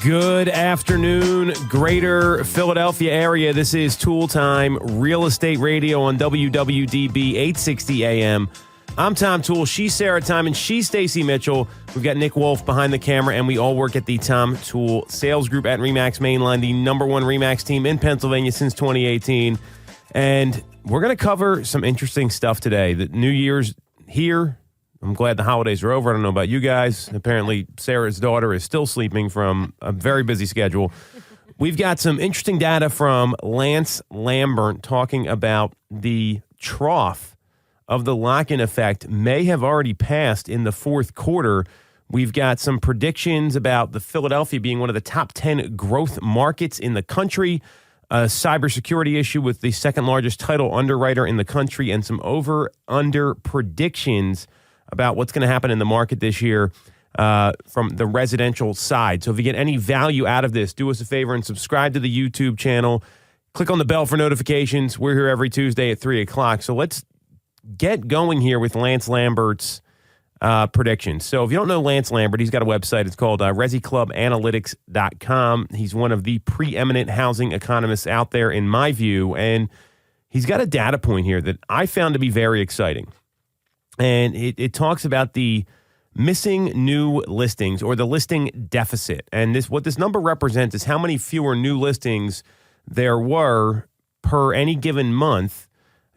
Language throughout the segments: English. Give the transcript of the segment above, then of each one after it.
Good afternoon, greater Philadelphia area. This is Toole Time, Real Estate Radio on WWDB 860 AM. I'm Tom Toole. She's Sarah Tymon. She's Stacey Mitchell. We've got Nick Wolf behind the camera, and we all work at the Tom Toole Sales Group at RE/MAX Mainline, the number one RE/MAX team in Pennsylvania since 2018. And we're going to cover some interesting stuff today. The New Year's here. I'm glad the holidays are over. I don't know about you guys. Apparently, Sarah's daughter is still sleeping from a very busy schedule. We've got some interesting data from Lance Lambert talking about the trough of the lock-in effect may have already passed in the fourth quarter. We've got some predictions about the Philadelphia being one of the top 10 growth markets in the country, a cybersecurity issue with the second largest title underwriter in the country, and some over-under predictions about what's going to happen in the market this year from the residential side. So if you get any value out of this, do us a favor and subscribe to the YouTube channel. Click on the bell for notifications. We're here every Tuesday at 3 o'clock. So let's get going here with Lance Lambert's predictions. So if you don't know Lance Lambert, he's got a website. It's called ResiClubAnalytics.com. He's one of the preeminent housing economists out there, in my view. And he's got a data point here that I found to be very exciting. And it talks about the missing new listings or the listing deficit. And what this number represents is how many fewer new listings there were per any given month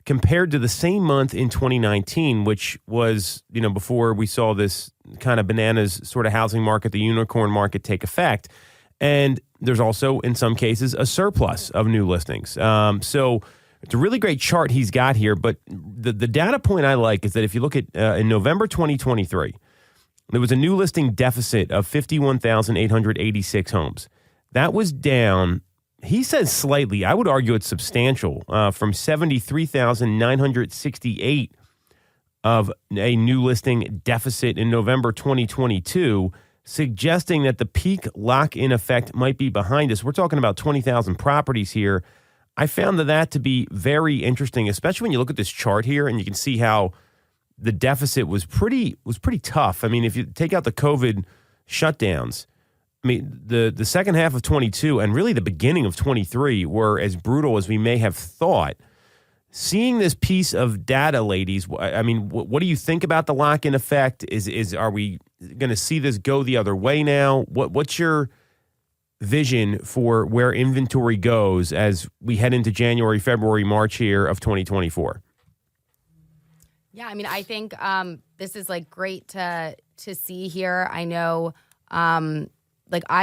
compared to the same month in 2019, which was, before we saw this kind of bananas sort of housing market, the unicorn market take effect. And there's also, in some cases, a surplus of new listings. So it's a really great chart he's got here, but the data point I like is that if you look at in November 2023, there was a new listing deficit of 51,886 homes. That was down, he says slightly, I would argue it's substantial, from 73,968 of a new listing deficit in November 2022, suggesting that the peak lock-in effect might be behind us. We're talking about 20,000 properties here. I found that to be very interesting, especially when you look at this chart here and you can see how the deficit was pretty tough. I mean, if you take out the COVID shutdowns, I mean, the second half of 22 and really the beginning of 23 were as brutal as we may have thought. Seeing this piece of data, ladies, I mean, what do you think about the lock-in effect? Are we going to see this go the other way now? What's your vision for where inventory goes as we head into January, February, March here of 2024? Yeah, I mean, I think this is great to see here. I know, I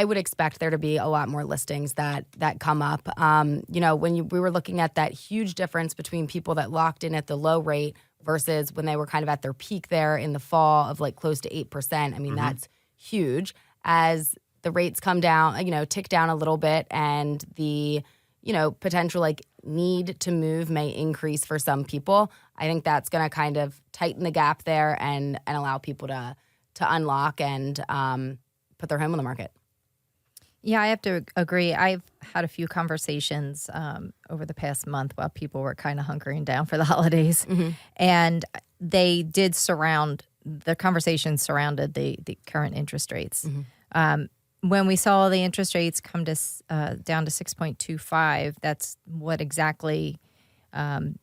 would expect there to be a lot more listings that come up. When we were looking at that huge difference between people that locked in at the low rate versus when they were kind of at their peak there in the fall of close to 8%. I mean, that's huge. As the rates come down, tick down a little bit, and the, potential need to move may increase for some people. I think that's going to kind of tighten the gap there and allow people to unlock and put their home on the market. Yeah, I have to agree. I've had a few conversations over the past month while people were kind of hunkering down for the holidays. Mm-hmm. And they did the conversation surrounded the current interest rates. Mm-hmm. When we saw the interest rates come to down to 6.25, that's what exactly the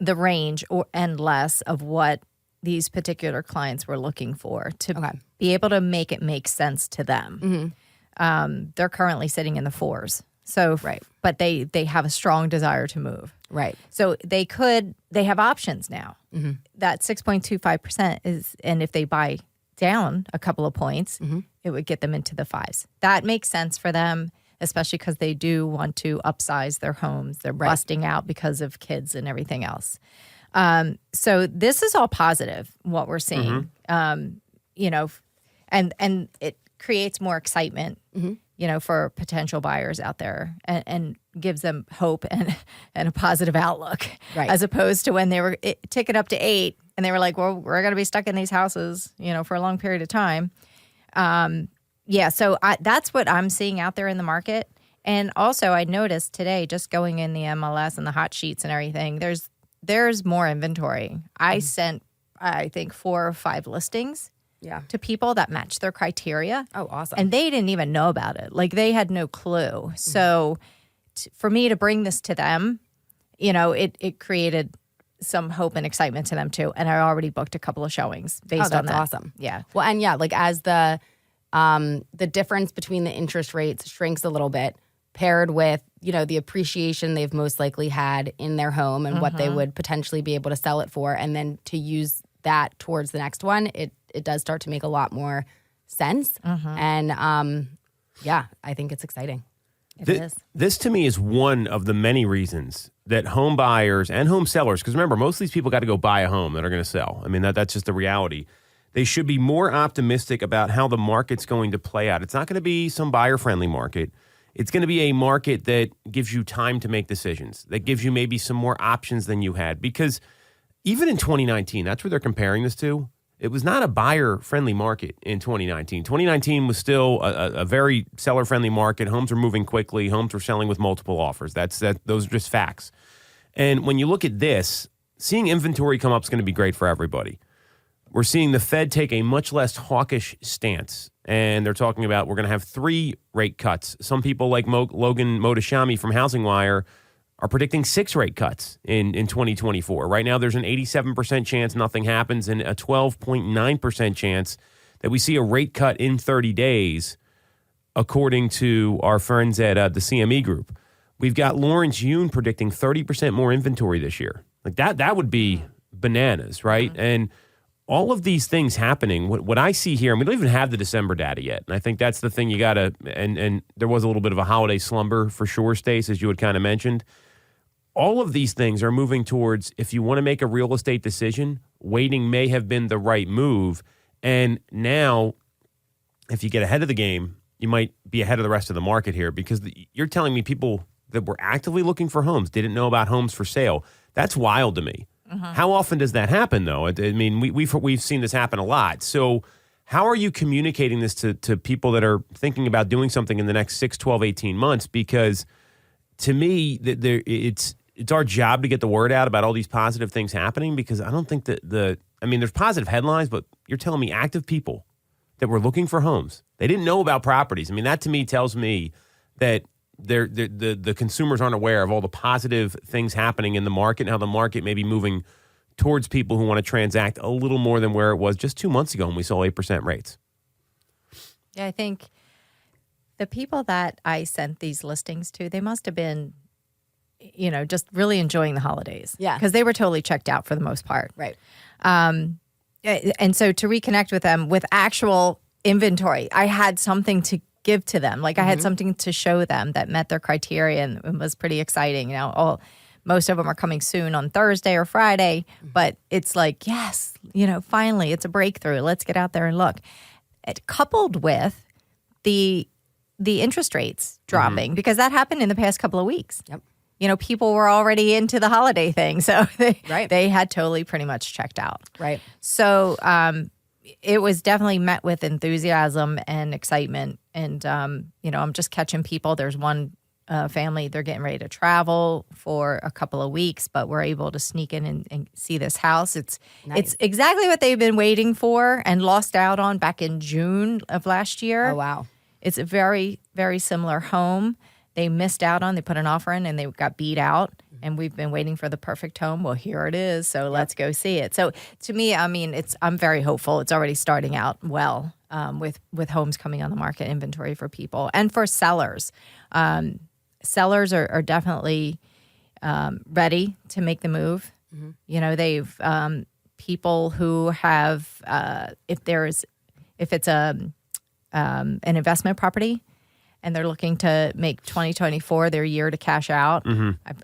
range and less of what these particular clients were looking for to be able to make it make sense to them. Mm-hmm. They're currently sitting in the 4s. So, but they have a strong desire to move. Right. So they have options now. Mm-hmm. That 6.25% is, and if they buy down a couple of points, it would get them into the 5s. That makes sense for them, especially because they do want to upsize their homes. They're busting out because of kids and everything else. So this is all positive, what we're seeing. And it creates more excitement, for potential buyers out there and gives them hope and a positive outlook, as opposed to when they were ticking up to 8 and they were like, well, we're going to be stuck in these houses, for a long period of time. So that's what I'm seeing out there in the market. And also I noticed today, just going in the MLS and the hot sheets and everything, there's more inventory. I sent, I think, 4 or 5 listings to people that matched their criteria. Oh, awesome. And they didn't even know about it. Like, they had no clue. So for me to bring this to them, it created some hope and excitement to them too. And I already booked a couple of showings based on that. That's awesome. Yeah. Well, and like as the difference between the interest rates shrinks a little bit, paired with, the appreciation they've most likely had in their home and what they would potentially be able to sell it for, and then to use that towards the next one, it does start to make a lot more sense. And I think it's exciting. It is. This to me is one of the many reasons that home buyers and home sellers, because remember, most of these people got to go buy a home that are going to sell. I mean, that's just the reality. They should be more optimistic about how the market's going to play out. It's not going to be some buyer-friendly market. It's going to be a market that gives you time to make decisions, that gives you maybe some more options than you had. Because even in 2019, that's what they're comparing this to. It was not a buyer-friendly market in 2019. 2019 was still a very seller-friendly market. Homes were moving quickly. Homes were selling with multiple offers. Those are just facts. And when you look at this, seeing inventory come up is going to be great for everybody. We're seeing the Fed take a much less hawkish stance, and they're talking about we're going to have 3 rate cuts. Some people like Logan Mohtashami from Housing Wire are predicting 6 rate cuts in 2024. Right now, there's an 87% chance nothing happens and a 12.9% chance that we see a rate cut in 30 days, according to our friends at the CME Group. We've got Lawrence Yun predicting 30% more inventory this year. Like that would be bananas, right? And all of these things happening, what I see here, and we don't even have the December data yet. And I think that's the thing you got to, and there was a little bit of a holiday slumber for sure, Stace, as you had kind of mentioned. All of these things are moving towards, if you want to make a real estate decision, waiting may have been the right move. And now, if you get ahead of the game, you might be ahead of the rest of the market here, because you're telling me people that were actively looking for homes didn't know about homes for sale. That's wild to me. How often does that happen, though? I mean, we've seen this happen a lot. So how are you communicating this to people that are thinking about doing something in the next 6, 12, 18 months? Because to me, it's our job to get the word out about all these positive things happening, because I don't think that there's positive headlines, but you're telling me active people that were looking for homes, they didn't know about properties. I mean, that to me tells me that the consumers aren't aware of all the positive things happening in the market and how the market may be moving towards people who want to transact a little more than where it was just 2 months ago when we saw 8% rates. Yeah, I think the people that I sent these listings to, they must have been, just really enjoying the holidays. Yeah. Because they were totally checked out for the most part. Right. And so to reconnect with them with actual inventory, I had something to give to them. Like I had something to show them that met their criteria, and it was pretty exciting. Most of them are coming soon on Thursday or Friday, but it's like, yes, finally it's a breakthrough. Let's get out there and look. Coupled with the interest rates dropping, because that happened in the past couple of weeks. Yep. People were already into the holiday thing, so they had totally pretty much checked out. Right. So it was definitely met with enthusiasm and excitement. And, I'm just catching people. There's one family, they're getting ready to travel for a couple of weeks, but we're able to sneak in and see this house. It's exactly what they've been waiting for and lost out on back in June of last year. Oh, wow. It's a very, very similar home. They missed out on, they put an offer in and they got beat out. And we've been waiting for the perfect home. Well, here it is. So let's go see it. So to me, I'm very hopeful. It's already starting out well with homes coming on the market, inventory for people and for sellers. Sellers are definitely ready to make the move. They've people who have if it's an investment property, and they're looking to make 2024 their year to cash out.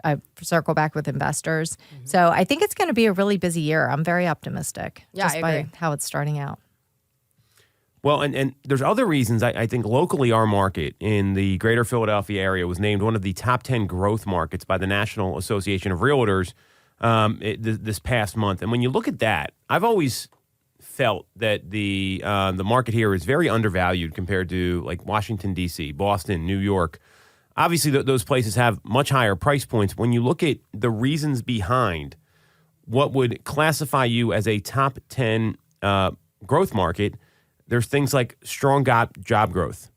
I circle back with investors. So I think it's going to be a really busy year. I'm very optimistic just by how it's starting out. Well, and there's other reasons. I think locally our market in the greater Philadelphia area was named one of the top 10 growth markets by the National Association of Realtors this past month. And when you look at that, I've always felt that the market here is very undervalued compared to like Washington, D.C., Boston, New York. Obviously, those places have much higher price points. When you look at the reasons behind what would classify you as a top 10 growth market, there's things like strong job growth,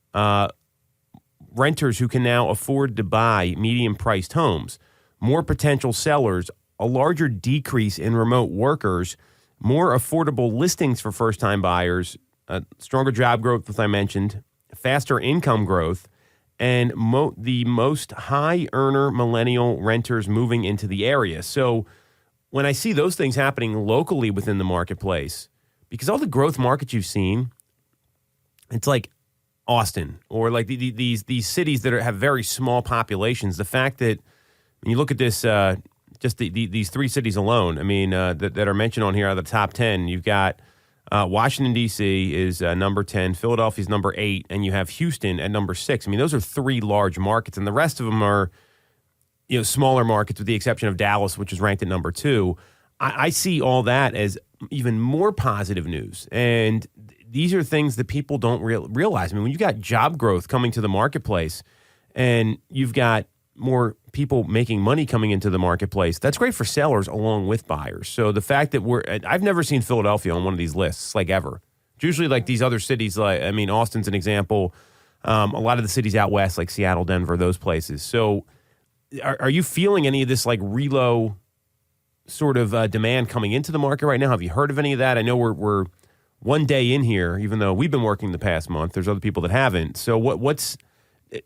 renters who can now afford to buy medium-priced homes, more potential sellers, a larger decrease in remote workers, more affordable listings for first-time buyers, stronger job growth, as I mentioned, faster income growth, and the most high-earner millennial renters moving into the area. So when I see those things happening locally within the marketplace, because all the growth markets you've seen, it's like Austin or like these cities that have very small populations. The fact that when you look at this, just these three cities alone, I mean, that are mentioned on here are the top 10. You've got Washington, D.C. is number 10. Philadelphia's number 8. And you have Houston at number 6. I mean, those are three large markets. And the rest of them are, smaller markets with the exception of Dallas, which is ranked at number 2. I see all that as even more positive news. And these are things that people don't realize. I mean, when you've got job growth coming to the marketplace and you've got more people making money coming into the marketplace, that's great for sellers along with buyers. So the fact that I've never seen Philadelphia on one of these lists, like ever. It's usually like these other cities, Austin's an example. A lot of the cities out west, like Seattle, Denver, those places. So are you feeling any of this like relo sort of demand coming into the market right now? Have you heard of any of that? I know we're one day in here, even though we've been working the past month. There's other people that haven't. So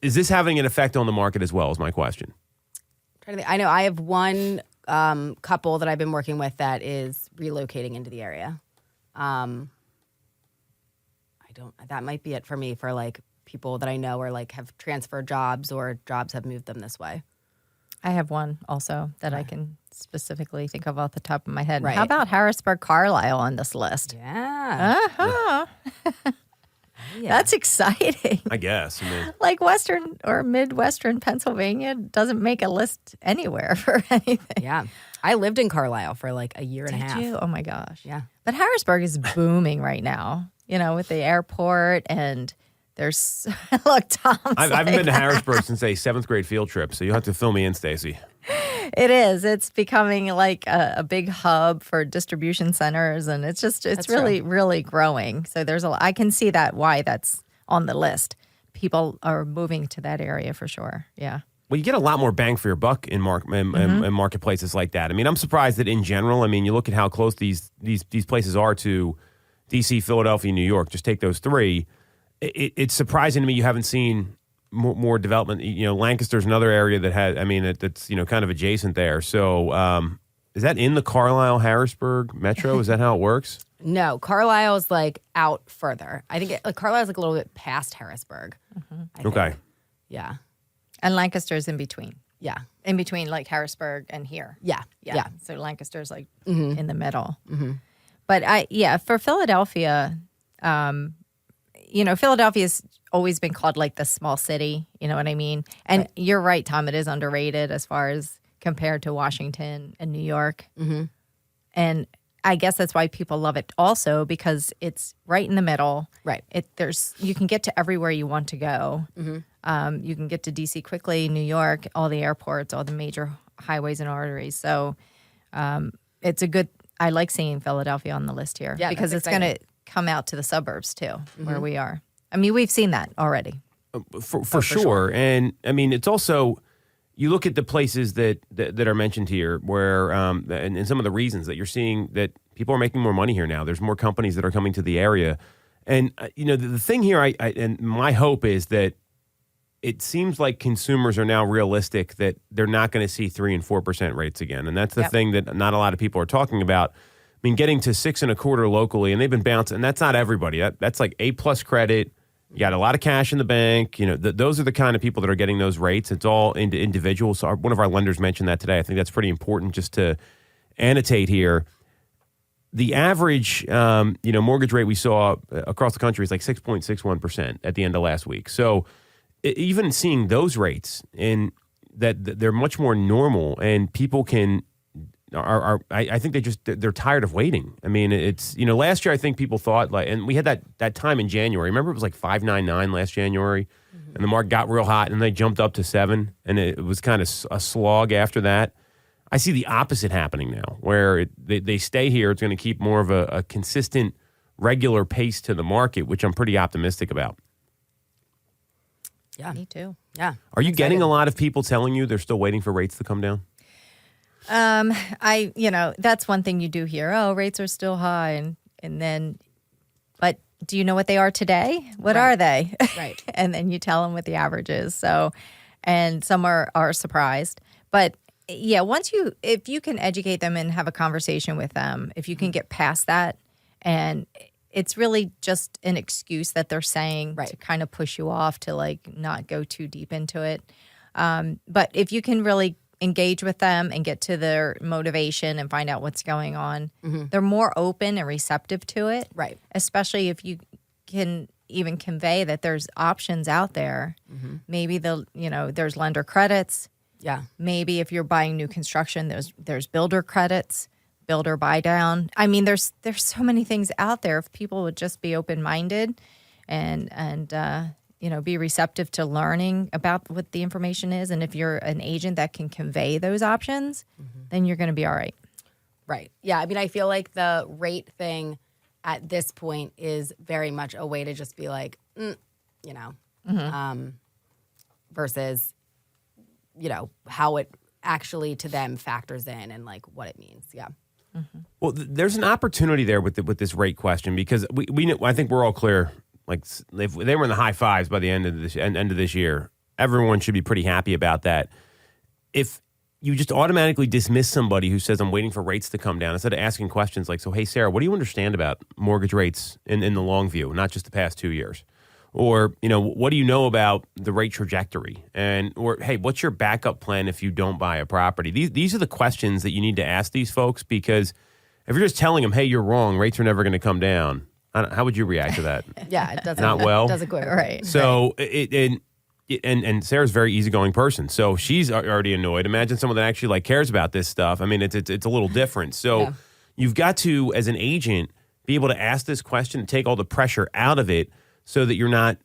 is this having an effect on the market as well, is my question? I know I have one couple that I've been working with that is relocating into the area. That might be it for me for like people that I know or like have transferred jobs or jobs have moved them this way. I have one also that I can specifically think of off the top of my head. Right. How about Harrisburg, Carlisle on this list? Yeah. Uh-huh. That's exciting. I guess. Like Western or Midwestern Pennsylvania doesn't make a list anywhere for anything. Yeah. I lived in Carlisle for like a year and a half. Did you? Oh my gosh. Yeah. But Harrisburg is booming right now, with the airport and there's, look, Tom. I haven't been to Harrisburg since a 7th grade field trip, so you'll have to fill me in, Stacey. It is. It's becoming like a big hub for distribution centers, and it's really, really growing. So I can see why that's on the list. People are moving to that area for sure. Yeah. Well, you get a lot more bang for your buck in marketplaces like that. I mean, I'm surprised that in general, you look at how close these places are to D.C., Philadelphia, New York. Just take those three. It's surprising to me you haven't seen more development. Lancaster's another area that has, that's kind of adjacent there. So is that in the Carlisle, Harrisburg metro? Is that how it works? No, Carlisle's like out further. I think Carlisle's like a little bit past Harrisburg. I think. Okay. Yeah. And Lancaster's in between. Yeah. In between like Harrisburg and here. Yeah. So Lancaster's like in the middle. Mm-hmm. But for Philadelphia, Philadelphia's always been called like the small city, you know what I mean? And You're right, Tom, it is underrated as far as compared to Washington and New York. Mm-hmm. And I guess that's why people love it also, because it's right in the middle. Right. You can get to everywhere you want to go. Mm-hmm. You can get to D.C. quickly, New York, all the airports, all the major highways and arteries. So it's I like seeing Philadelphia on the list here because it's going to come out to the suburbs too, where we are. We've seen that already. For sure. And it's also, you look at the places that are mentioned here where, and some of the reasons that you're seeing that people are making more money here now. There's more companies that are coming to the area. And, the thing here, and my hope is that it seems like consumers are now realistic that they're not going to see 3% and 4% rates again. And that's the thing that not a lot of people are talking about. Getting to 6.25% locally, and they've been bouncing, and that's not everybody. That's like A+ credit. You got a lot of cash in the bank. Those are the kind of people that are getting those rates. It's all individuals. So one of our lenders mentioned that today. I think that's pretty important just to annotate here. The average, mortgage rate we saw across the country is like 6.61% at the end of last week. So even seeing those rates in that they're much more normal, and people can. I think they're tired of waiting. It's last year I think people thought and we had that time in January. Remember it was like 5.99 last January, and the market got real hot, and they jumped up to 7, and it was kind of a slog after that. I see the opposite happening now, where they stay here. It's going to keep more of a consistent regular pace to the market, which I'm pretty optimistic about. Yeah. Me too. Yeah. Are you getting a lot of people telling you they're still waiting for rates to come down? That's one thing you do hear. Oh, rates are still high. And then, but do you know what they are today? What are they? Right. And then you tell them what the average is. So, and some are surprised. But yeah, if you can educate them and have a conversation with them, if you can get past that, and it's really just an excuse that they're saying to kind of push you off to like not go too deep into it. But if you can really engage with them and get to their motivation and find out what's going on, they're more open and receptive to it. Right. Especially if you can even convey that there's options out there. Maybe there's lender credits. Yeah. Maybe if you're buying new construction, there's builder credits, builder buy down. I mean, there's so many things out there. If people would just be open-minded and be receptive to learning about what the information is. And if you're an agent that can convey those options, then you're going to be all right. Right. Yeah. I mean, I feel like the rate thing at this point is very much a way to just be like, versus, how it actually to them factors in and like what it means. Yeah. Well, there's an opportunity there with this rate question because we know, I think we're all clear. Like if they were in the high fives by the end of this year, everyone should be pretty happy about that. If you just automatically dismiss somebody who says, I'm waiting for rates to come down, instead of asking questions like, so, hey, Sarah, what do you understand about mortgage rates in the long view, not just the past 2 years? Or, what do you know about the rate trajectory? Or, hey, what's your backup plan if you don't buy a property? These are the questions that you need to ask these folks, because if you're just telling them, hey, you're wrong, rates are never going to come down, how would you react to that? Yeah, it doesn't. Not well? It doesn't go right. So, and Sarah's a very easygoing person, so she's already annoyed. Imagine someone that actually cares about this stuff. I mean, it's a little different. So you've got to, as an agent, be able to ask this question and take all the pressure out of it so that you're not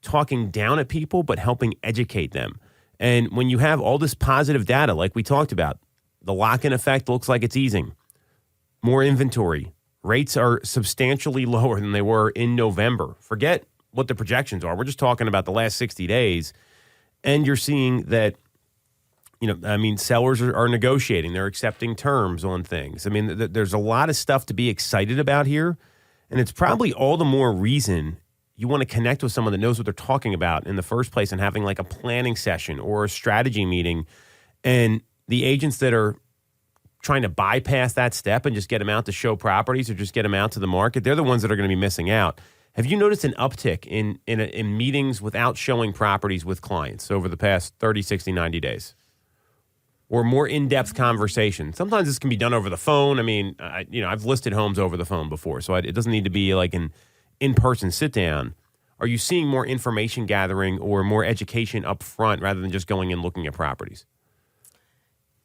talking down at people, but helping educate them. And when you have all this positive data, like we talked about, the lock-in effect looks like it's easing. More inventory. Rates are substantially lower than they were in November. Forget what the projections are. We're just talking about the last 60 days. And you're seeing that, sellers are negotiating. They're accepting terms on things. I mean, there's a lot of stuff to be excited about here. And it's probably all the more reason you want to connect with someone that knows what they're talking about in the first place and having a planning session or a strategy meeting. And the agents that are trying to bypass that step and just get them out to show properties or just get them out to the market, they're the ones that are going to be missing out. Have you noticed an uptick in meetings without showing properties with clients over the past 30, 60, 90 days? Or more in-depth conversation? Sometimes this can be done over the phone. I mean, I've listed homes over the phone before, so it doesn't need to be like an in-person sit-down. Are you seeing more information gathering or more education up front rather than just going and looking at properties?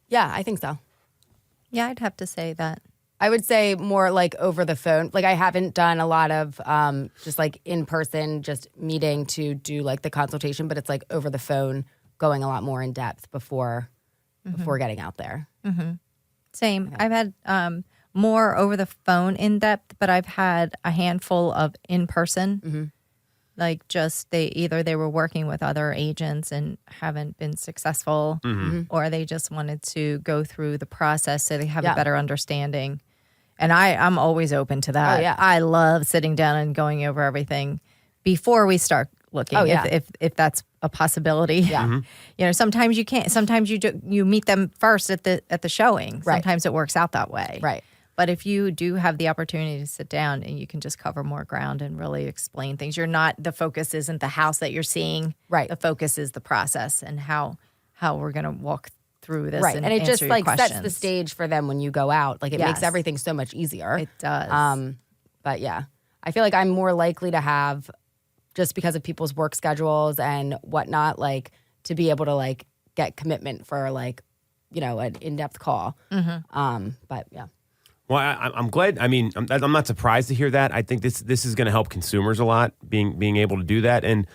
Yeah, I think so. Yeah, I'd have to say that. I would say more over the phone. I haven't done a lot of just in person, just meeting to do the consultation, but it's over the phone, going a lot more in depth before getting out there. Mm-hmm. Same. Okay. I've had more over the phone in depth, but I've had a handful of in person. Mm-hmm. They were working with other agents and haven't been successful, or they just wanted to go through the process so they have a better understanding. And I'm always open to that. Oh, yeah. I love sitting down and going over everything before we start looking. If that's a possibility. Yeah. Sometimes you can't. Sometimes you meet them first at the showing. Right. Sometimes it works out that way. Right. But if you do have the opportunity to sit down and you can just cover more ground and really explain things, the focus isn't the house that you're seeing. Right. The focus is the process and how we're going to walk through this. Right. And it just questions. sets the stage for them when you go out. It makes everything so much easier. It does. But yeah, I feel like I'm more likely to have, just because of people's work schedules and whatnot, to be able to get commitment for an in-depth call. Mm-hmm. But yeah. Well, I'm glad. I mean, I'm not surprised to hear that. I think this is going to help consumers a lot, being able to do that. And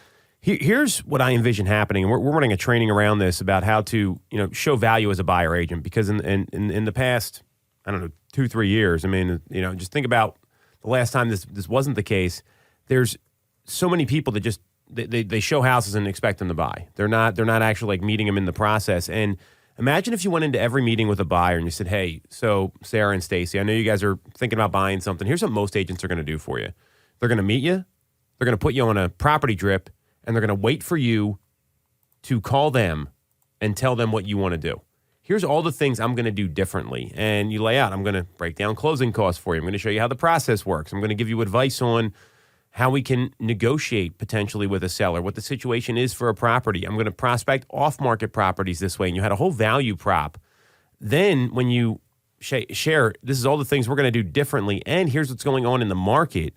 here's what I envision happening. We're running a training around this about how to show value as a buyer agent, because in the past, I don't know, 2-3 years, I mean, just think about the last time this wasn't the case. There's so many people that just they show houses and expect them to buy. They're not actually like meeting them in the process. And imagine if you went into every meeting with a buyer and you said, hey, so Sarah and Stacey, I know you guys are thinking about buying something. Here's what most agents are going to do for you. They're going to meet you. They're going to put you on a property drip, and they're going to wait for you to call them and tell them what you want to do. Here's all the things I'm going to do differently. And you lay out, I'm going to break down closing costs for you. I'm going to show you how the process works. I'm going to give you advice on how we can negotiate potentially with a seller, what the situation is for a property. I'm going to prospect off-market properties this way. And you had a whole value prop. Then when you share, this is all the things we're going to do differently, and here's what's going on in the market,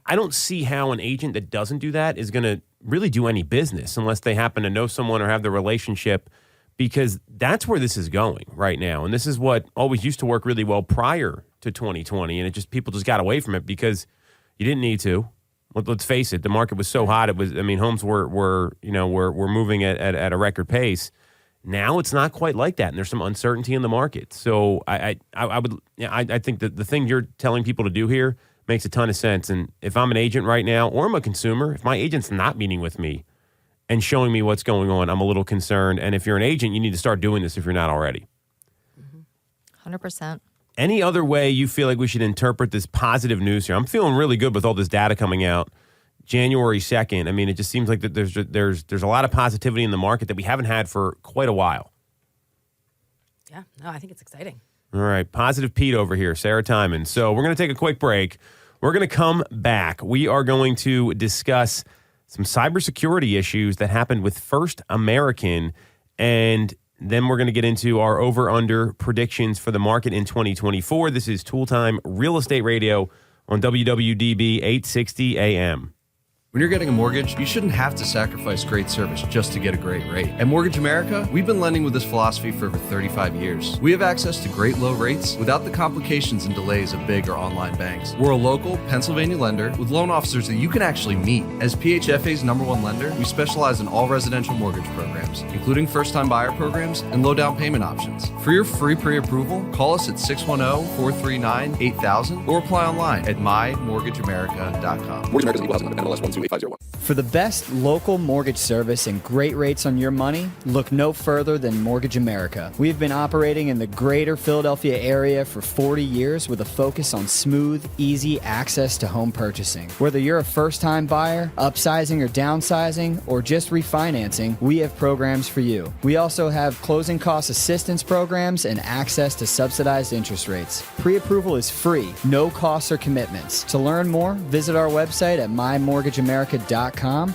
I don't see how an agent that doesn't do that is going to really do any business unless they happen to know someone or have the relationship, because that's where this is going right now. And this is what always used to work really well prior to 2020, and people just got away from it because you didn't need to. Let's face it, the market was so hot. Homes were moving at a record pace. Now it's not quite like that, and there's some uncertainty in the market. So I think that the thing you're telling people to do here makes a ton of sense. And if I'm an agent right now, or I'm a consumer, if my agent's not meeting with me and showing me what's going on, I'm a little concerned. And if you're an agent, you need to start doing this if you're not already. 100%. Any other way you feel like we should interpret this positive news here? I'm feeling really good with all this data coming out January 2nd. I mean, it just seems like that there's a lot of positivity in the market that we haven't had for quite a while. Yeah, no, I think it's exciting. All right, Positive Pete over here, Sarah Tymon. So we're going to take a quick break. We're going to come back. We are going to discuss some cybersecurity issues that happened with First American, and then we're going to get into our over-under predictions for the market in 2024. This is Tool Time Real Estate Radio on WWDB 860 AM. When you're getting a mortgage, you shouldn't have to sacrifice great service just to get a great rate. At Mortgage America, we've been lending with this philosophy for over 35 years. We have access to great low rates without the complications and delays of big or online banks. We're a local Pennsylvania lender with loan officers that you can actually meet. As PHFA's #1 lender, we specialize in all residential mortgage programs, including first-time buyer programs and low down payment options. For your free pre-approval, call us at 610-439-8000 or apply online at mymortgageamerica.com. Mortgage America is an equal housing lender, MLS 1285001. For the best local mortgage service and great rates on your money, look no further than Mortgage America. We have been operating in the greater Philadelphia area for 40 years with a focus on smooth, easy access to home purchasing. Whether you're a first-time buyer, upsizing or downsizing, or just refinancing, we have programs for you. We also have closing cost assistance programs and access to subsidized interest rates. Pre-approval is free, no costs or commitments. To learn more, visit our website at mymortgageamerica.com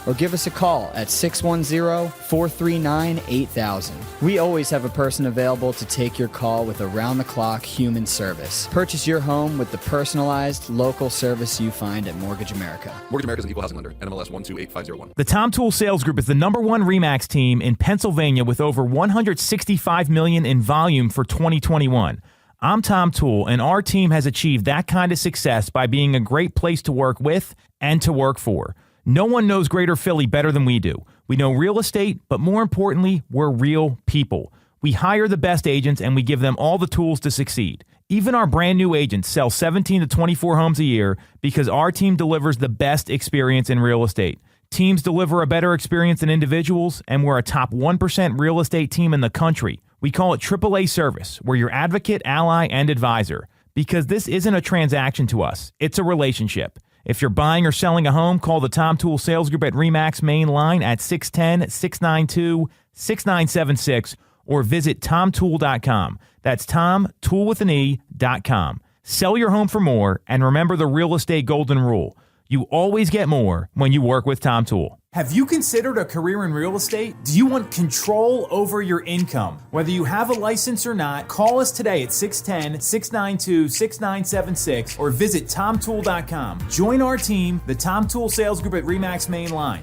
or give us a call at 610-439-8000. We always have a person available to take your call with around-the-clock human service. Purchase your home with the personalized local service you find at Mortgage America. Mortgage America is an equal housing lender, NMLS 1285001. The Tom Toole Sales Group is the #1 RE/MAX team in Pennsylvania with over $165 million in volume for 2021. I'm Tom Toole, and our team has achieved that kind of success by being a great place to work with and to work for. No one knows Greater Philly better than we do. We know real estate, but more importantly, we're real people. We hire the best agents, and we give them all the tools to succeed. Even our brand new agents sell 17 to 24 homes a year because our team delivers the best experience in real estate. Teams deliver a better experience than individuals, and we're a top 1% real estate team in the country. We call it AAA service. We're your advocate, ally, and advisor. Because this isn't a transaction to us. It's a relationship. If you're buying or selling a home, call the Tom Toole Sales Group at RE/MAX main line at 610-692-6976 or visit tomtoole.com. That's tomtoole.com. Sell your home for more, and remember the real estate golden rule. You always get more when you work with Tom Toole. Have you considered a career in real estate? Do you want control over your income? Whether you have a license or not, call us today at 610-692-6976 or visit tomtoole.com. Join our team, the Tom Toole Sales Group at RE/MAX main line.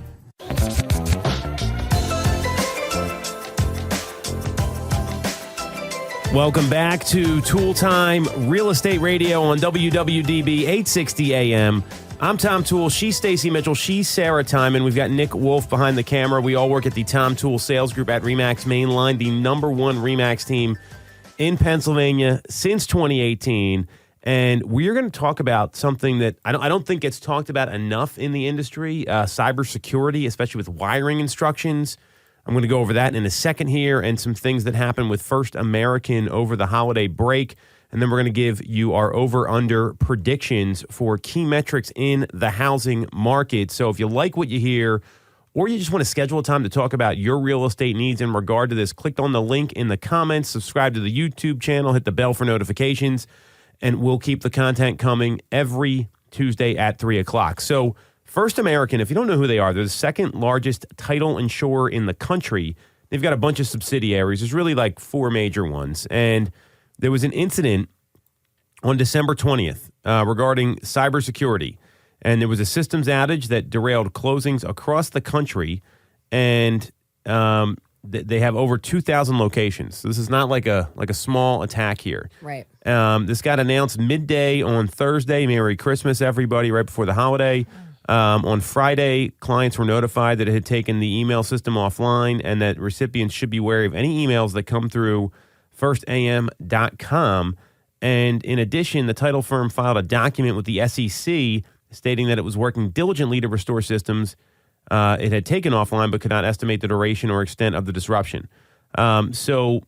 Welcome back to Tool Time Real Estate Radio on WWDB 860 AM. I'm Tom Toole. She's Stacey Mitchell. She's Sarah Tymon. We've got Nick Wolf behind the camera. We all work at the Tom Toole Sales Group at RE/MAX main line, the #1 RE/MAX team in Pennsylvania since 2018. And we're going to talk about something that I don't think gets talked about enough in the industry, cybersecurity, especially with wiring instructions. I'm going to go over that in a second here and some things that happened with First American over the holiday break. And then we're going to give you our over-under predictions for key metrics in the housing market. So if you like what you hear, or you just want to schedule a time to talk about your real estate needs in regard to this, click on the link in the comments, subscribe to the YouTube channel, hit the bell for notifications, and we'll keep the content coming every Tuesday at 3 o'clock. So First American, if you don't know who they are, they're the second largest title insurer in the country. They've got a bunch of subsidiaries. There's really like 4 major ones. And there was an incident on December 20th regarding cybersecurity. And there was a systems outage that derailed closings across the country. And they have over 2,000 locations. So this is not like a small attack here. Right. This got announced midday on Thursday. Merry Christmas, everybody, right before the holiday. On Friday, clients were notified that it had taken the email system offline and that recipients should be wary of any emails that come through firstam.com. And in addition, the title firm filed a document with the SEC stating that it was working diligently to restore systems it had taken offline but could not estimate the duration or extent of the disruption. So,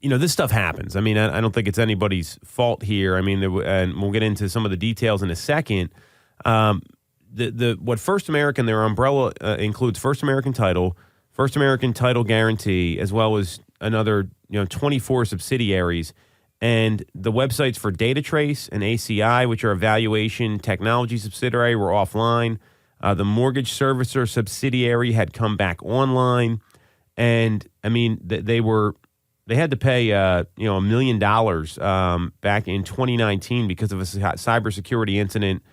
this stuff happens. I mean, I don't think it's anybody's fault here. I mean, and we'll get into some of the details in a second. What First American, their umbrella includes First American Title, First American Title Guarantee, as well as another 24 subsidiaries. And the websites for DataTrace and ACI, which are a valuation technology subsidiary, were offline. The mortgage servicer subsidiary had come back online. And I mean, they had to pay $1 million back in 2019 because of a cybersecurity incident,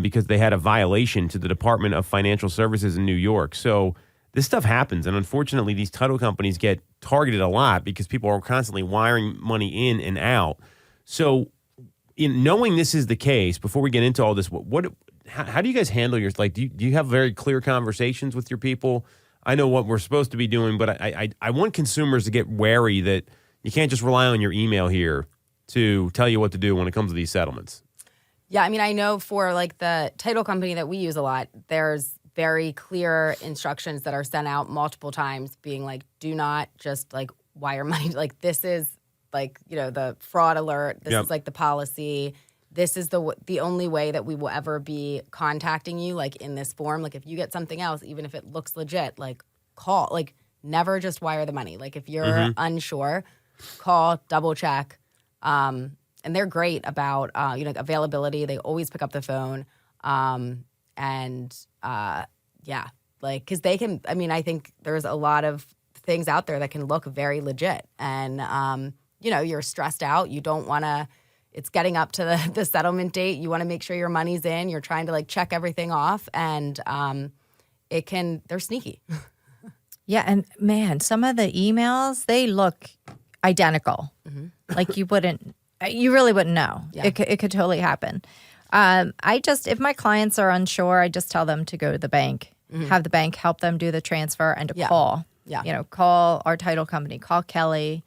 because they had a violation to the Department of Financial Services in New York. So this stuff happens, and unfortunately, these title companies get targeted a lot because people are constantly wiring money in and out. So, in knowing this is the case, before we get into all this, how do you guys handle your do you have very clear conversations with your people? I know what we're supposed to be doing, but I want consumers to get wary that you can't just rely on your email here to tell you what to do when it comes to these settlements. Yeah, I mean, I know for the title company that we use a lot, there's very clear instructions that are sent out multiple times being do not just wire money. This is the fraud alert. This is the policy. This is the only way that we will ever be contacting you in this form. If you get something else, even if it looks legit, call. Never just wire the money. If you're unsure, call, double check. And they're great about availability. They always pick up the phone. Because they can, I think there's a lot of things out there that can look very legit. And, you're stressed out. You don't want to, it's getting up to the settlement date. You want to make sure your money's in. You're trying to check everything off. And they're sneaky. Yeah. And man, some of the emails, they look identical. You really wouldn't know. Yeah. It could totally happen. If my clients are unsure, I just tell them to go to the bank, have the bank help them do the transfer, and to call. Yeah. Call our title company, call Kelly,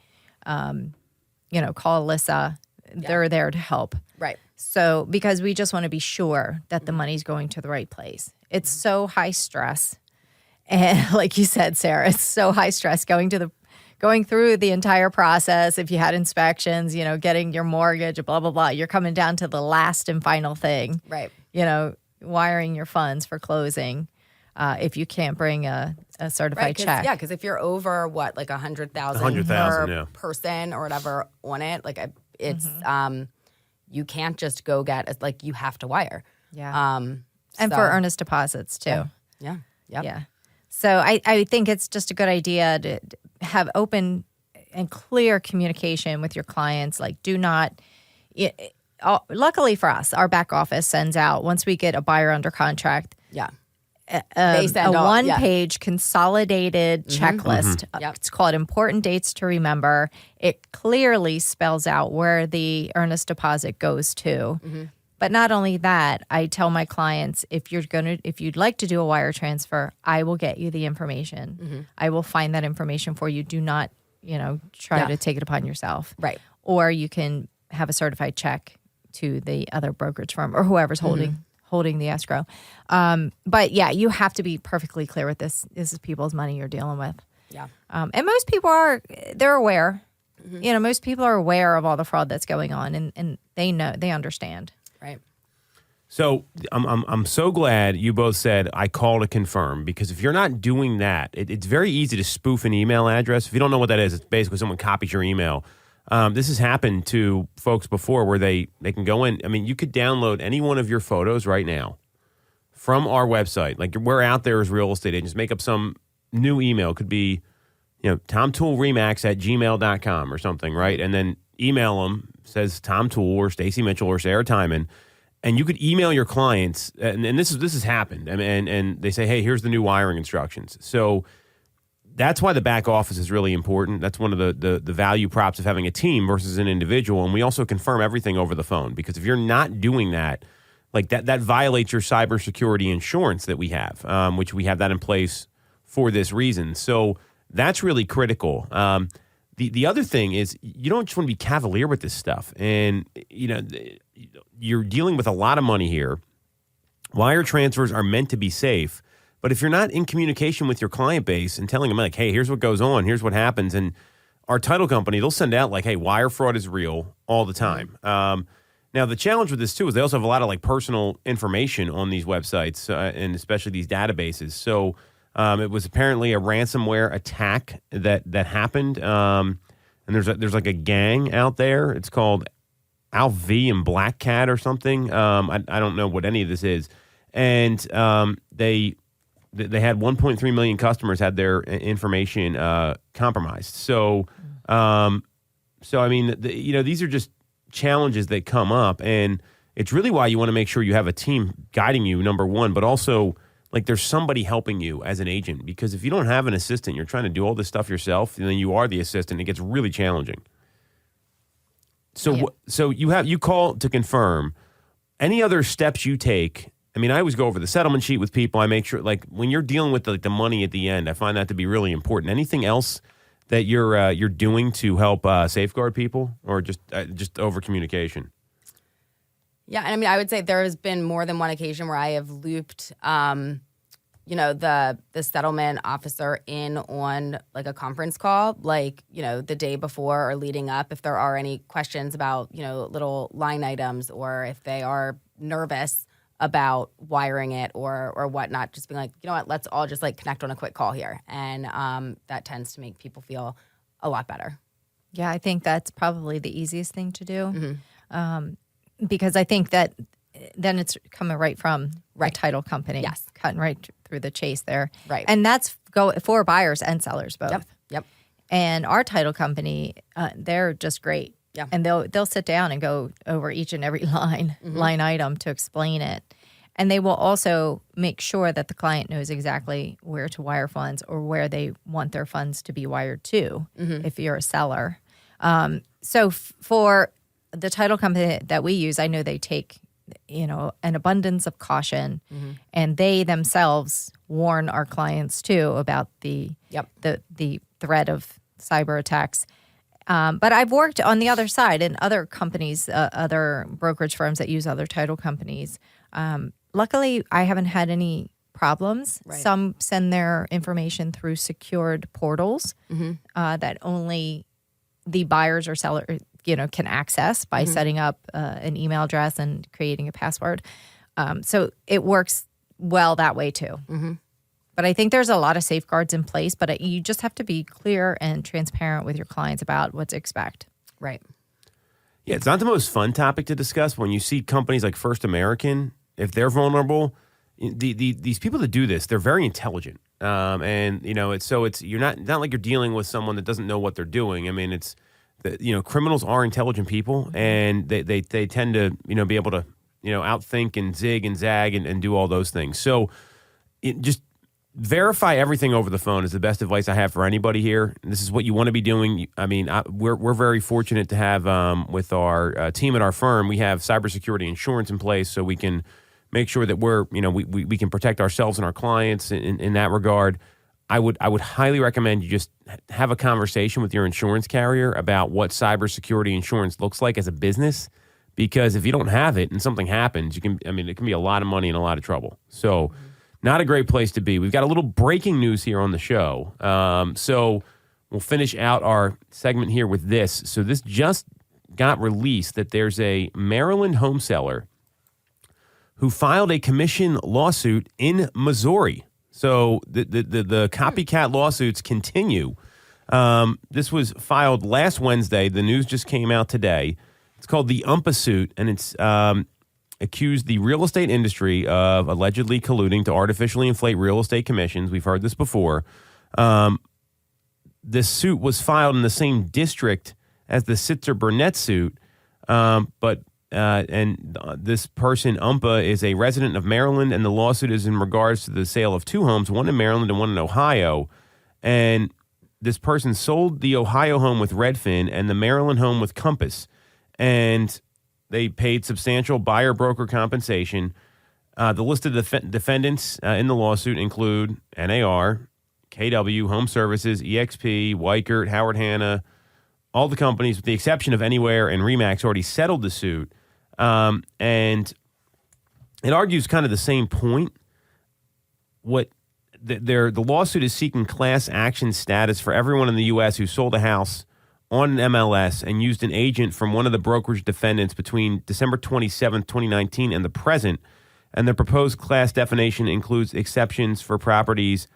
call Alyssa. Yeah. They're there to help. Right. So, because we just want to be sure that the money's going to the right place. It's so high stress. And like you said, Sarah, it's so high stress going through the entire process. If you had inspections, getting your mortgage, blah, blah, blah, you're coming down to the last and final thing. Right. Wiring your funds for closing if you can't bring a certified check. Yeah, because if you're over, $100,000 per person or whatever on it, it's, you can't just go get, you have to wire. Yeah. And for earnest deposits, too. Yeah. Yep. Yeah. So I think it's just a good idea to have open and clear communication with your clients. Do not, luckily for us, our back office sends out, once we get a buyer under contract, they send a one-page consolidated checklist. Yep. It's called Important Dates to Remember. It clearly spells out where the earnest deposit goes to. Mm-hmm. But not only that, I tell my clients, if you'd like to do a wire transfer, I will get you the information. Mm-hmm. I will find that information for you. Do not, try to take it upon yourself. Right. Or you can have a certified check to the other brokerage firm or whoever's holding the escrow. But yeah, you have to be perfectly clear with this. This is people's money you're dealing with. Yeah. And most people they're aware. Most people are aware of all the fraud that's going on, and they understand. Right. So I'm so glad you both said I call to confirm, because if you're not doing that, it's very easy to spoof an email address. If you don't know what that is, it's basically someone copies your email. This has happened to folks before where they can go in. I mean, you could download any one of your photos right now from our website. Like, we're out there as real estate agents. Make up some new email. It could be, TomTooleRemax@gmail.com or something, right? And then email them, says Tom Toole or Stacey Mitchell or Sarah Tymon. And you could email your clients, and this has happened, and they say, hey, here's the new wiring instructions. So that's why the back office is really important. That's one of the value props of having a team versus an individual. And we also confirm everything over the phone, because if you're not doing that, like that violates your cybersecurity insurance that we have, which we have that in place for this reason. So that's really critical. The other thing is, you don't just want to be cavalier with this stuff. And, you're dealing with a lot of money here. Wire transfers are meant to be safe. But if you're not in communication with your client base and telling them, like, hey, here's what goes on, here's what happens. And our title company, they'll send out like, hey, wire fraud is real all the time. Now, the challenge with this, too, is they also have a lot of like personal information on these websites and especially these databases. So it was apparently a ransomware attack that happened. And there's like a gang out there. It's called Alv and Black Cat or something. I don't know what any of this is. And they had 1.3 million customers had their information compromised. So I mean, these are just challenges that come up, and it's really why you want to make sure you have a team guiding you, number one, but also like there's somebody helping you as an agent, because if you don't have an assistant, you're trying to do all this stuff yourself, and then you are the assistant, it gets really challenging. So you call to confirm. Any other steps you take? I mean, I always go over the settlement sheet with people. I make sure, like, when you're dealing with the money at the end, I find that to be really important. Anything else that you're doing to help safeguard people, or just over communication? Yeah, and I mean, I would say there has been more than one occasion where I have looped, the settlement officer in on like a conference call, like, the day before or leading up, if there are any questions about, little line items, or if they are nervous about wiring it or whatnot, just being like, you know what, let's all just like connect on a quick call here. And that tends to make people feel a lot better. Yeah, I think that's probably the easiest thing to do. Because I think that then it's coming right from a title company. Yes. Cutting right through the chase there. Right. And that's for buyers and sellers both. Yep. And our title company, they're just great. Yeah. And they'll sit down and go over each and every line item to explain it. And they will also make sure that the client knows exactly where to wire funds or where they want their funds to be wired to if you're a seller. So for the title company that we use, I know they take, an abundance of caution, and they themselves warn our clients too about the threat of cyber attacks. But I've worked on the other side in other companies, other brokerage firms that use other title companies. Luckily, I haven't had any problems. Right. Some send their information through secured portals that only the buyers or seller, can access by setting up an email address and creating a password. So it works well that way too. But I think there's a lot of safeguards in place, but you just have to be clear and transparent with your clients about what to expect. Right. Yeah, it's not the most fun topic to discuss. When you see companies like First American, if they're vulnerable, these people that do this, they're very intelligent. And it's you're not like you're dealing with someone that doesn't know what they're doing. I mean, it's criminals are intelligent people, and they tend to be able to outthink and zig and zag and do all those things. So just verify everything over the phone is the best advice I have for anybody here. This is what you want to be doing. I mean, we're very fortunate to have with our team at our firm, we have cybersecurity insurance in place, so we can make sure that we can protect ourselves and our clients in that regard. I would highly recommend you just have a conversation with your insurance carrier about what cybersecurity insurance looks like as a business, because if you don't have it and something happens, it can be a lot of money and a lot of trouble. So not a great place to be. We've got a little breaking news here on the show. So we'll finish out our segment here with this. So this just got released that there's a Maryland home seller who filed a commission lawsuit in Missouri. So the copycat lawsuits continue. This was filed last Wednesday. The news just came out today. It's called the UMPA suit, and it's accused the real estate industry of allegedly colluding to artificially inflate real estate commissions. We've heard this before. This suit was filed in the same district as the Sitzer-Burnett suit, but this person, UMPA, is a resident of Maryland, and the lawsuit is in regards to the sale of two homes, one in Maryland and one in Ohio. And this person sold the Ohio home with Redfin and the Maryland home with Compass, and they paid substantial buyer-broker compensation. The list of defendants in the lawsuit include NAR, KW, Home Services, EXP, Weichert, Howard Hanna. All the companies, with the exception of Anywhere and RE/MAX, already settled the suit. And it argues kind of the same point. The lawsuit is seeking class action status for everyone in the U.S. who sold a house on an MLS and used an agent from one of the brokerage defendants between December 27th, 2019 and the present. And the proposed class definition includes exceptions for properties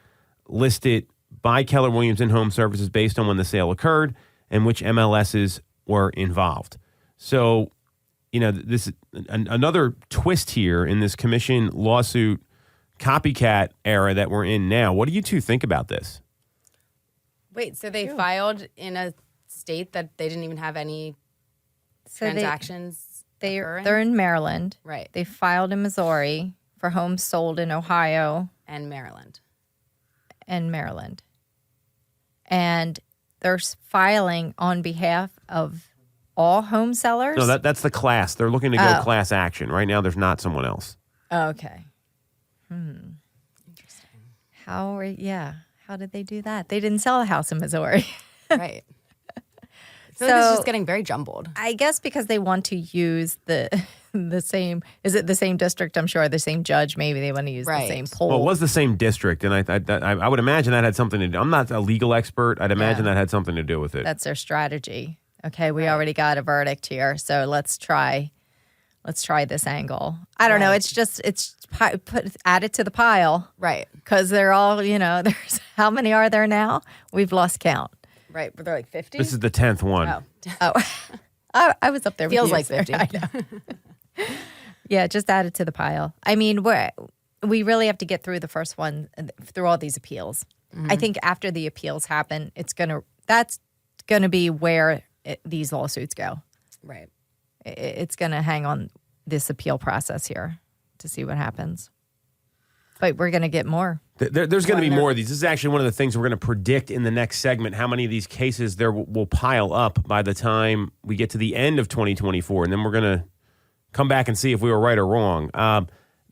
listed by Keller Williams and Home Services based on when the sale occurred and which MLSs were involved. So, this is another twist here in this commission lawsuit copycat era that we're in now. What do you two think about this? Wait, so they filed in a state that they didn't even have any transactions? They're in Maryland. Right. They filed in Missouri for homes sold in Ohio. And Maryland. And they're filing on behalf of all home sellers? No, that's the class. They're looking to go class action. Right now, there's not someone else. Okay. Interesting. How did they do that? They didn't sell a house in Missouri. Right. So this is just getting very jumbled. I guess because they want to use the same. Is it the same district? I'm sure the same judge. Maybe they want to use the same poll. Well, it was the same district, and I would imagine that had something to do. I'm not a legal expert. I'd imagine that had something to do with it. That's their strategy. Okay, we already got a verdict here, so let's try this angle. I don't know. It's add it to the pile, right? Because they're all There's how many are there now? We've lost count. Right, but they're like 50. This is the 10th one. Oh. I was up there. Feels with you, like 50. I know. Yeah, just add it to the pile. I mean, we really have to get through the first one, through all these appeals. Mm-hmm. I think after the appeals happen, that's gonna be where these lawsuits go. Right. It's gonna hang on this appeal process here to see what happens. But we're gonna get more. There's going to be more of these. This is actually one of the things we're going to predict in the next segment, how many of these cases there will pile up by the time we get to the end of 2024. And then we're going to come back and see if we were right or wrong.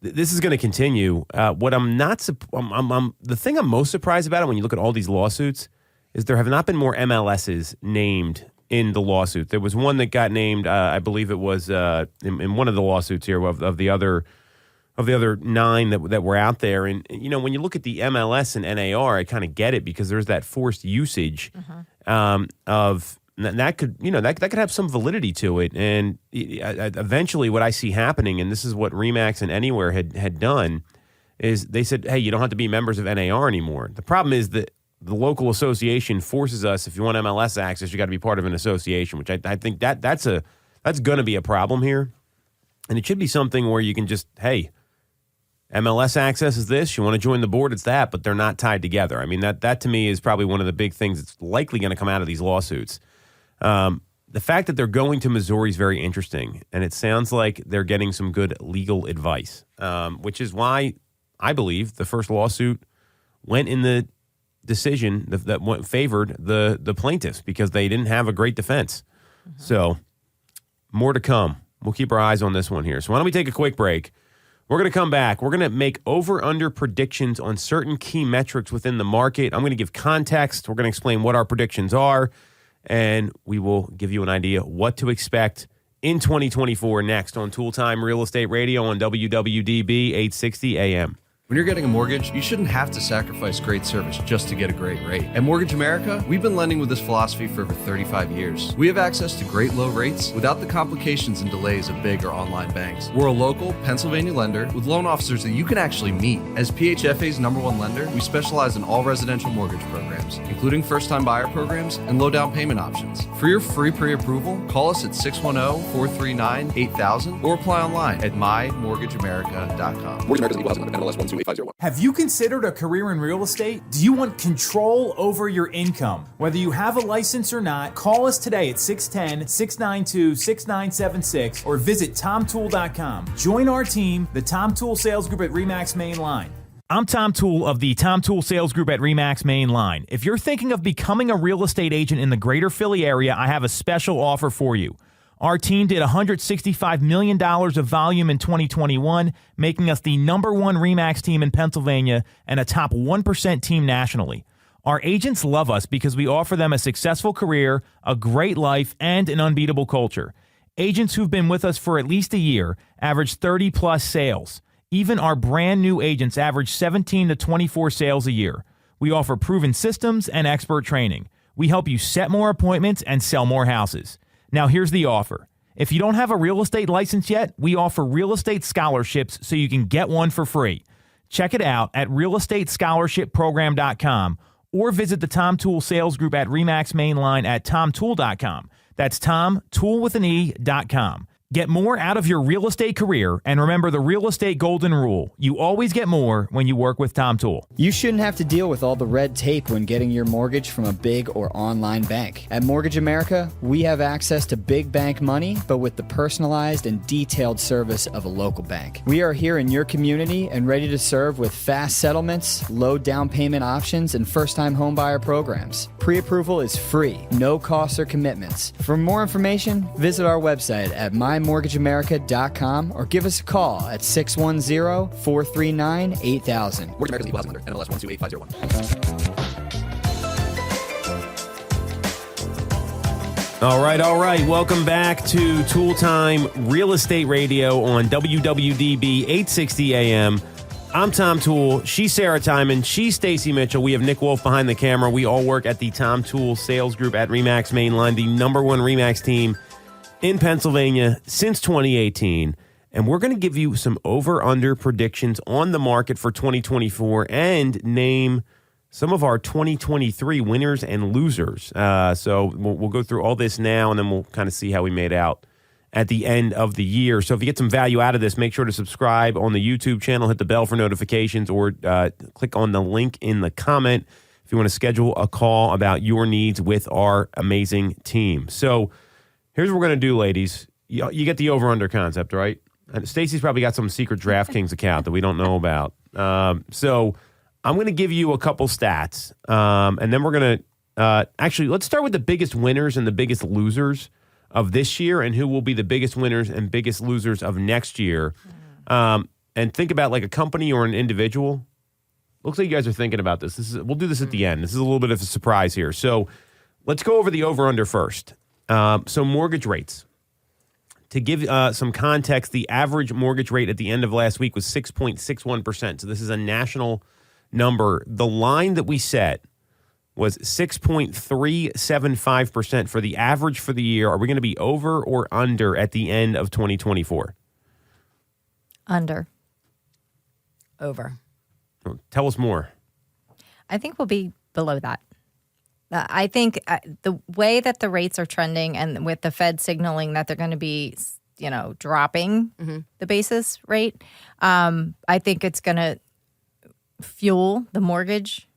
This is going to continue. What I'm not the thing I'm most surprised about it when you look at all these lawsuits is there have not been more MLSs named in the lawsuit. There was one that got named, I believe it was in one of the lawsuits here of the other 9 that were out there. And, when you look at the MLS and NAR, I kind of get it because there's that forced usage of that could have some validity to it. And eventually what I see happening, and this is what RE/MAX and Anywhere had done, is they said, hey, you don't have to be members of NAR anymore. The problem is that the local association forces us, if you want MLS access, you got to be part of an association, which I think that's going to be a problem here. And it should be something where you can just, hey, MLS access is this. You want to join the board, it's that, but they're not tied together. I mean, that to me is probably one of the big things that's likely going to come out of these lawsuits. The fact that they're going to Missouri is very interesting, and it sounds like they're getting some good legal advice, which is why I believe the first lawsuit went in the decision that favored the plaintiffs because they didn't have a great defense. Mm-hmm. So more to come. We'll keep our eyes on this one here. So why don't we take a quick break? We're going to come back. We're going to make over-under predictions on certain key metrics within the market. I'm going to give context. We're going to explain what our predictions are, and we will give you an idea what to expect in 2024 next on Tool Time Real Estate Radio on WWDB 860 AM. When you're getting a mortgage, you shouldn't have to sacrifice great service just to get a great rate. At Mortgage America, we've been lending with this philosophy for over 35 years. We have access to great low rates without the complications and delays of big or online banks. We're a local Pennsylvania lender with loan officers that you can actually meet. As PHFA's #1 lender, we specialize in all residential mortgage programs, including first-time buyer programs and low down payment options. For your free pre-approval, call us at 610-439-8000 or apply online at mymortgageamerica.com. Mortgage America is an equal housing lender, NMLS 1285001. Have you considered a career in real estate? Do you want control over your income? Whether you have a license or not, call us today at 610-692-6976 or visit TomToole.com. Join our team, the Tom Toole Sales Group at RE/MAX Main Line. I'm Tom Toole of the Tom Toole Sales Group at RE/MAX Main Line. If you're thinking of becoming a real estate agent in the greater Philly area, I have a special offer for you. Our team did $165 million of volume in 2021, making us the #1 RE/MAX team in Pennsylvania and a top 1% team nationally. Our agents love us because we offer them a successful career, a great life, and an unbeatable culture. Agents who've been with us for at least a year average 30-plus sales. Even our brand new agents average 17 to 24 sales a year. We offer proven systems and expert training. We help you set more appointments and sell more houses. Now, here's the offer. If you don't have a real estate license yet, we offer real estate scholarships so you can get one for free. Check it out at realestatescholarshipprogram.com or visit the Tom Toole Sales Group at RE/MAX Mainline at tomtoole.com. That's tomtoole.com. Get more out of your real estate career, and remember the real estate golden rule. You always get more when you work with Tom Toole. You shouldn't have to deal with all the red tape when getting your mortgage from a big or online bank. At Mortgage America, we have access to big bank money, but with the personalized and detailed service of a local bank. We are here in your community and ready to serve with fast settlements, low down payment options, and first-time homebuyer programs. Pre-approval is free, no costs or commitments. For more information, visit our website at mymortgageamerica.com or give us a call at 610-439-8000. Mortgage America is an equal housing lender, NMLS 128501. All right. Welcome back to Tool Time Real Estate Radio on WWDB 860 AM. I'm Tom Toole. She's Sarah Tymon. She's Stacey Mitchell. We have Nick Wolf behind the camera. We all work at the Tom Toole Sales Group at RE/MAX Mainline, the #1 RE/MAX team in Pennsylvania since 2018. And we're going to give you some over-under predictions on the market for 2024 and name some of our 2023 winners and losers. So we'll go through all this now, and then we'll kind of see how we made out at the end of the year. So if you get some value out of this, make sure to subscribe on the YouTube channel, hit the bell for notifications, or click on the link in the comment if you want to schedule a call about your needs with our amazing team. So here's what we're going to do, ladies. You get the over-under concept, right? Stacey's probably got some secret DraftKings account that we don't know about. So I'm going to give you a couple stats, and then we're going to actually, let's start with the biggest winners and the biggest losers of this year and who will be the biggest winners and biggest losers of next year. And think about like a company or an individual. Looks like you guys are thinking about this. We'll do this at the end. This is a little bit of a surprise here. So let's go over the over-under first. So mortgage rates. To give some context, the average mortgage rate at the end of last week was 6.61%. So this is a national number. The line that we set was 6.375% for the average for the year. Are we going to be over or under at the end of 2024? Under. Over. Tell us more. I think we'll be below that. I think the way that the rates are trending and with the Fed signaling that they're going to be, dropping the basis rate, I think it's going to fuel the mortgage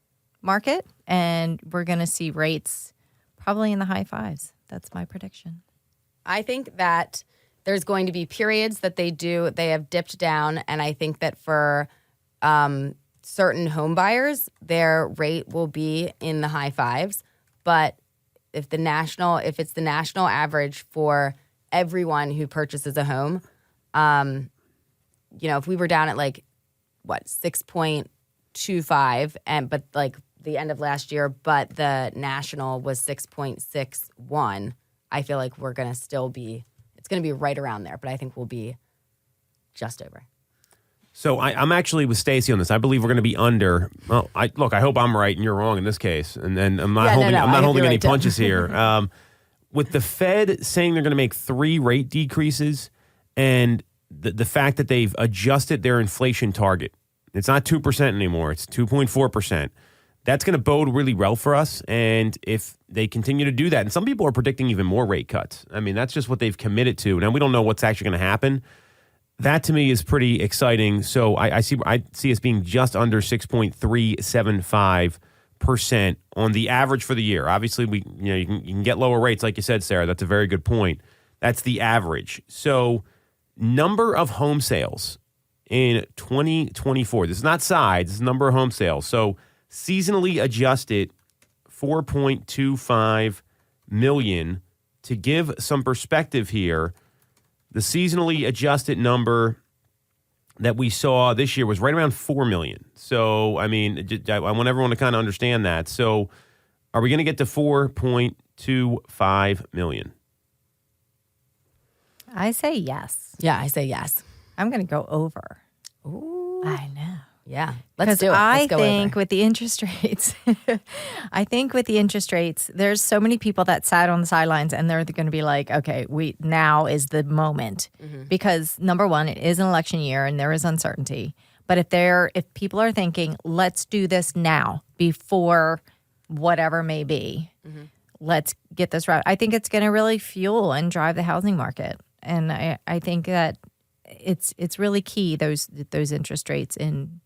market, and we're going to see rates probably in the high fives. That's my prediction. I think that there's going to be periods that they have dipped down, and I think that for certain home buyers, their rate will be in the high fives. But if it's the national average for everyone who purchases a home, if we were down at like, 6.25 but like the end of last year, but the national was 6.61, I feel like we're going to still be, it's going to be right around there, but I think we'll be just over. So I'm actually with Stacey on this. I believe we're going to be under. Well, I hope I'm right and you're wrong in this case. And then I'm not holding any punches here. With the Fed saying they're going to make 3 rate decreases, and the fact that they've adjusted their inflation target, it's not 2% anymore. It's 2.4%. That's going to bode really well for us. And if they continue to do that, and some people are predicting even more rate cuts. I mean, that's just what they've committed to. Now, we don't know what's actually going to happen. That to me is pretty exciting. So I see us being just under 6.375% on the average for the year. Obviously, you can get lower rates, like you said, Sarah. That's a very good point. That's the average. So number of home sales in 2024. This is not sides. This is number of home sales. So seasonally adjusted 4.25 million. To give some perspective here, the seasonally adjusted number that we saw this year was right around 4 million. So, I mean, I want everyone to kind of understand that. So, are we going to get to 4.25 million? I say yes. Yeah, I say yes. I'm going to go over. Ooh. I know. Yeah, let's do it. I think with the interest rates, there's so many people that sat on the sidelines and they're going to be like, okay, now is the moment. Because number one, it is an election year and there is uncertainty. But if people are thinking, let's do this now before whatever may be, let's get this right. I think it's going to really fuel and drive the housing market. And I think that it's really key, those interest rates in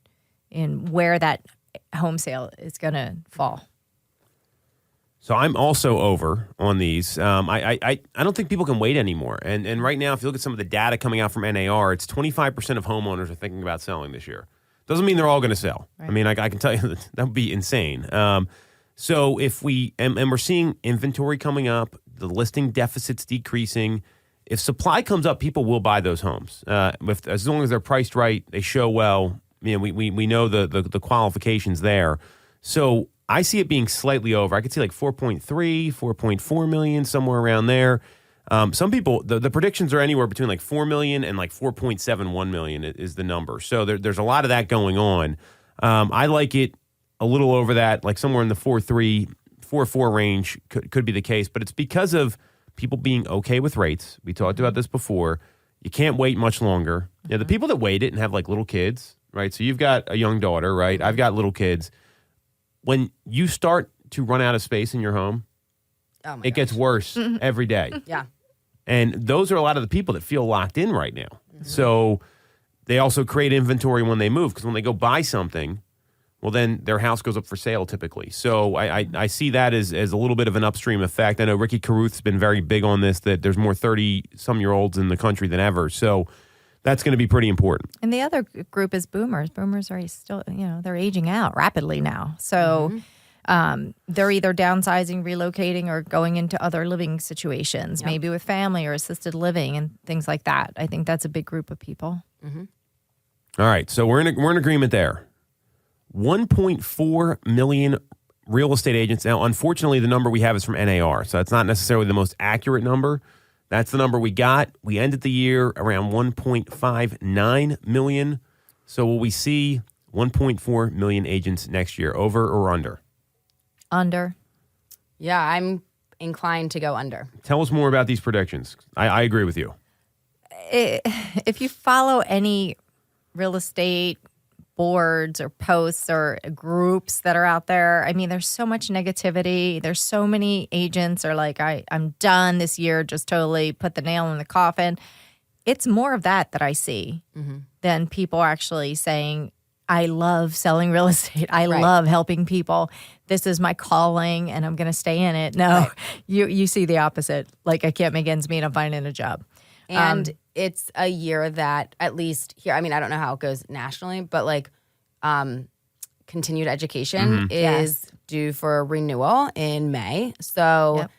where that home sale is going to fall. So I'm also over on these. I don't think people can wait anymore. And right now, if you look at some of the data coming out from NAR, it's 25% of homeowners are thinking about selling this year. Doesn't mean they're all going to sell. Right. I mean, I can tell you that would be insane. So if and we're seeing inventory coming up, the listing deficit's decreasing. If supply comes up, people will buy those homes. As long as they're priced right, they show well. We know the qualifications there. So I see it being slightly over. I could see like 4.3, 4.4 million, somewhere around there. Some people, the predictions are anywhere between like 4 million and like 4.71 million is the number. So there's a lot of that going on. I like it a little over that, like somewhere in the 4.3, 4.4 range could be the case. But it's because of people being okay with rates. We talked about this before. You can't wait much longer. Yeah, the people that wait it and have like little kids, right? So you've got a young daughter, right? I've got little kids. When you start to run out of space in your home, it gets worse every day. Yeah. And those are a lot of the people that feel locked in right now. So they also create inventory when they move, because when they go buy something, well, then their house goes up for sale typically. So I see that as a little bit of an upstream effect. I know Ricky Caruth's been very big on this, that there's more 30-some-year-olds in the country than ever. So that's going to be pretty important. And the other group is boomers. Boomers are still, they're aging out rapidly now. So they're either downsizing, relocating, or going into other living situations, maybe with family or assisted living and things like that. I think that's a big group of people. All right. So we're in agreement there. 1.4 million real estate agents. Now, unfortunately, the number we have is from NAR. So that's not necessarily the most accurate number. That's the number we got. We ended the year around 1.59 million. So will we see 1.4 million agents next year, over or under? Under. Yeah, I'm inclined to go under. Tell us more about these predictions. I agree with you. If you follow any real estate boards or posts or groups that are out there, I mean, there's so much negativity. There's so many agents are like, I'm done this year, just totally put the nail in the coffin. It's more of that I see than people actually saying, I love selling real estate. I love helping people. This is my calling and I'm going to stay in it. No, you see the opposite. Like, I can't make ends meet. I'm finding a job. And it's a year that, at least here, I mean, I don't know how it goes nationally, but like continued education is due for renewal in May. So,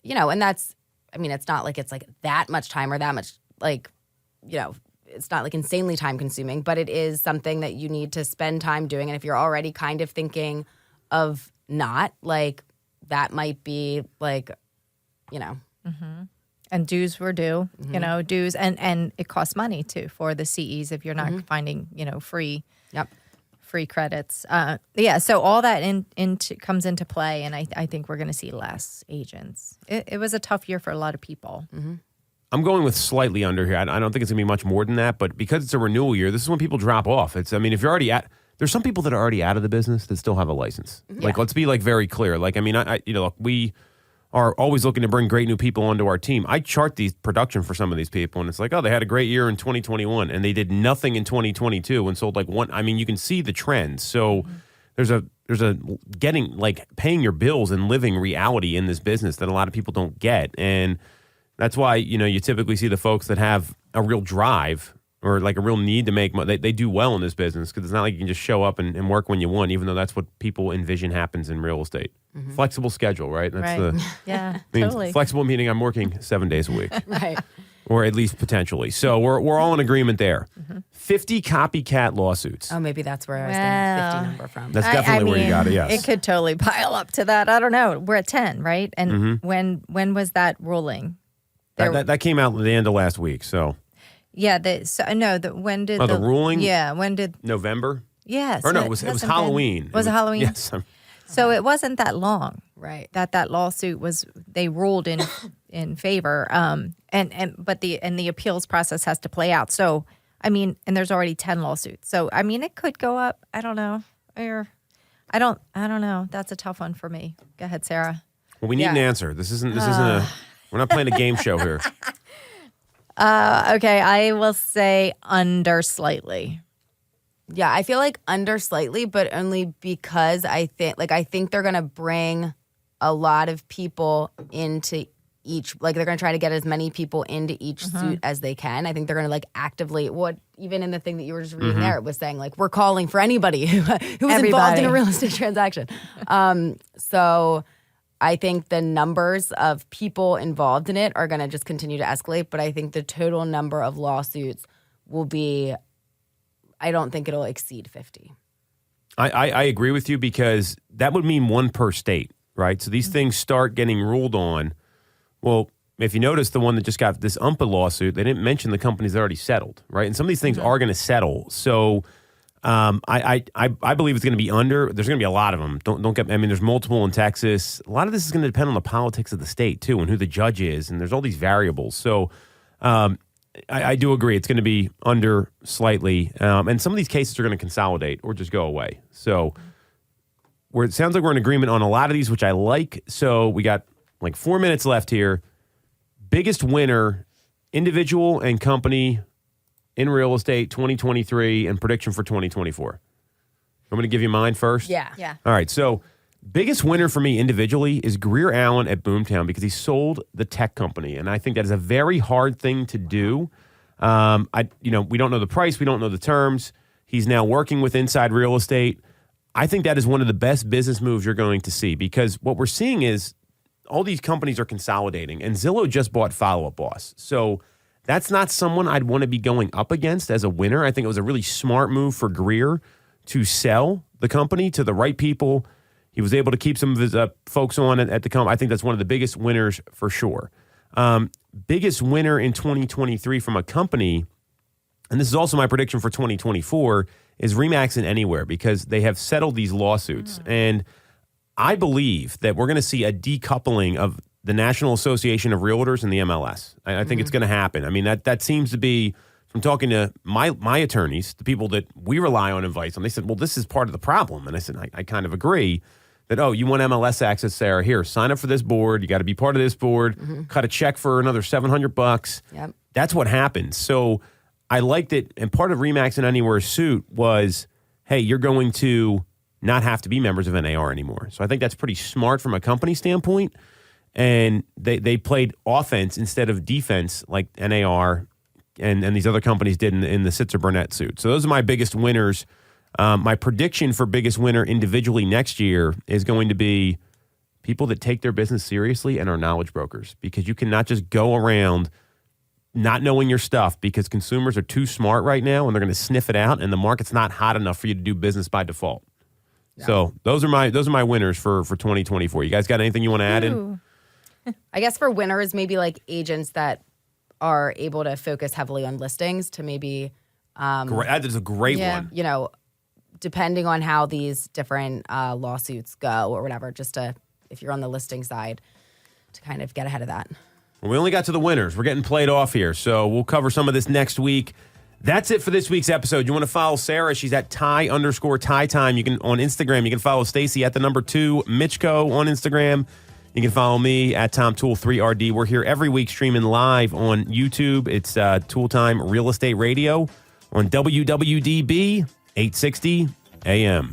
and that's, I mean, it's not like it's like that much time or that much, like, it's not like insanely time consuming, but it is something that you need to spend time doing. And if you're already kind of thinking of not, like, that might be like, you know. And dues were due, you know, dues. And it costs money, too, for the CEs if you're not finding, you know, free credits. So all that comes into play, and I think we're going to see less agents. It was a tough year for a lot of people. I'm going with slightly under here. I don't think it's going to be much more than that, but because it's a renewal year, this is when people drop off. If you're already there's some people that are already out of the business that still have a license. Like, let's be like very clear. Like, I mean, look, we are always looking to bring great new people onto our team. I chart the production for some of these people, and it's like, oh, they had a great year in 2021, and they did nothing in 2022 and sold like one. I mean, you can see the trends. So there's a getting, like, paying your bills and living reality in this business that a lot of people don't get. And that's why, you know, you typically see the folks that have a real drive or like a real need to make money. They do well in this business because it's not like you can just show up and work when you want, even though that's what people envision happens in real estate. Flexible schedule, right? That's Totally. Flexible meaning I'm working 7 days a week. Right. Or at least potentially. So we're all in agreement there. 50 copycat lawsuits. Oh, maybe that's where I was getting the 50 number from. That's definitely where you got it, yes. It could totally pile up to that. I don't know. We're at 10, right? And when was that ruling? That came out at the end of last week, so. Yeah, when did the ruling? Yeah, when did November? Yes. Or no, it was Halloween. Was it Halloween? Yes. So it wasn't that long, Right. That lawsuit they ruled in favor, but the appeals process has to play out. So I mean, and there's already 10 lawsuits. So I mean, it could go up. I don't know. I don't know. That's a tough one for me. Go ahead, Sarah. Well, we need an answer. This isn't we're not playing a game show here. Okay, I will say under slightly. Yeah, I feel like under slightly, but only because I think they're going to bring a lot of people into each, like they're going to try to get as many people into each suit as they can. I think they're going to like actively, even in the thing that you were just reading there, it was saying like, we're calling for anybody who was involved in a real estate transaction. So I think the numbers of people involved in it are going to just continue to escalate, but I think the total number of lawsuits will be, I don't think it'll exceed 50. I agree with you because that would mean one per state, right? So these things start getting ruled on. Well, if you notice the one that just got this UMPA lawsuit, they didn't mention the companies that already settled, right? And some of these things are going to settle. So I believe it's going to be under. There's going to be a lot of them. Don't get. I mean, there's multiple in Texas. A lot of this is going to depend on the politics of the state too, and who the judge is, and there's all these variables. So I do agree it's going to be under slightly, and some of these cases are going to consolidate or just go away. So it sounds like we're in agreement on a lot of these, which I like. So we got like 4 minutes left here. Biggest winner, individual and company in real estate 2023 and prediction for 2024. I'm going to give you mine first. Yeah. All right. So biggest winner for me individually is Greer Allen at Boomtown because he sold the tech company. And I think that is a very hard thing to do. We don't know the price. We don't know the terms. He's now working with Inside Real Estate. I think that is one of the best business moves you're going to see because what we're seeing is all these companies are consolidating and Zillow just bought Follow Up Boss. So that's not someone I'd want to be going up against as a winner. I think it was a really smart move for Greer to sell the company to the right people. He was able to keep some of his folks on at the company. I think that's one of the biggest winners for sure. Biggest winner in 2023 from a company, and this is also my prediction for 2024, is RE/MAX and Anywhere because they have settled these lawsuits. And I believe that we're going to see a decoupling of the National Association of Realtors and the MLS. I think it's going to happen. I mean, that seems to be, from talking to my attorneys, the people that we rely on advice on, they said, well, this is part of the problem. And I said, I kind of agree that, you want MLS access, Sarah, here, sign up for this board. You got to be part of this board, cut a check for another $700. Yep. That's what happens. So I liked it. And part of RE/MAX and Anywhere's suit was, hey, you're going to not have to be members of NAR anymore. So I think that's pretty smart from a company standpoint. And they played offense instead of defense like NAR and these other companies did in the Sitzer Burnett suit. So those are my biggest winners. My prediction for biggest winner individually next year is going to be people that take their business seriously and are knowledge brokers because you cannot just go around not knowing your stuff, because consumers are too smart right now and they're going to sniff it out, and the market's not hot enough for you to do business by default. Yeah. So those are my winners for 2024. You guys got anything you want to add in? I guess for winners, maybe like agents that are able to focus heavily on listings to maybe That is a great one. You know, depending on how these different lawsuits go or whatever, just to, if you're on the listing side, to kind of get ahead of that. Well, we only got to the winners. We're getting played off here, so we'll cover some of this next week. That's it for this week's episode. You want to follow Sarah? She's at Ty_Ty Time. You can on Instagram. You can follow Stacey at the number 2 Mitchko on Instagram. You can follow me at Tom Toole 3RD. We're here every week streaming live on YouTube. It's Toole Time Real Estate Radio on WWDB 860 AM.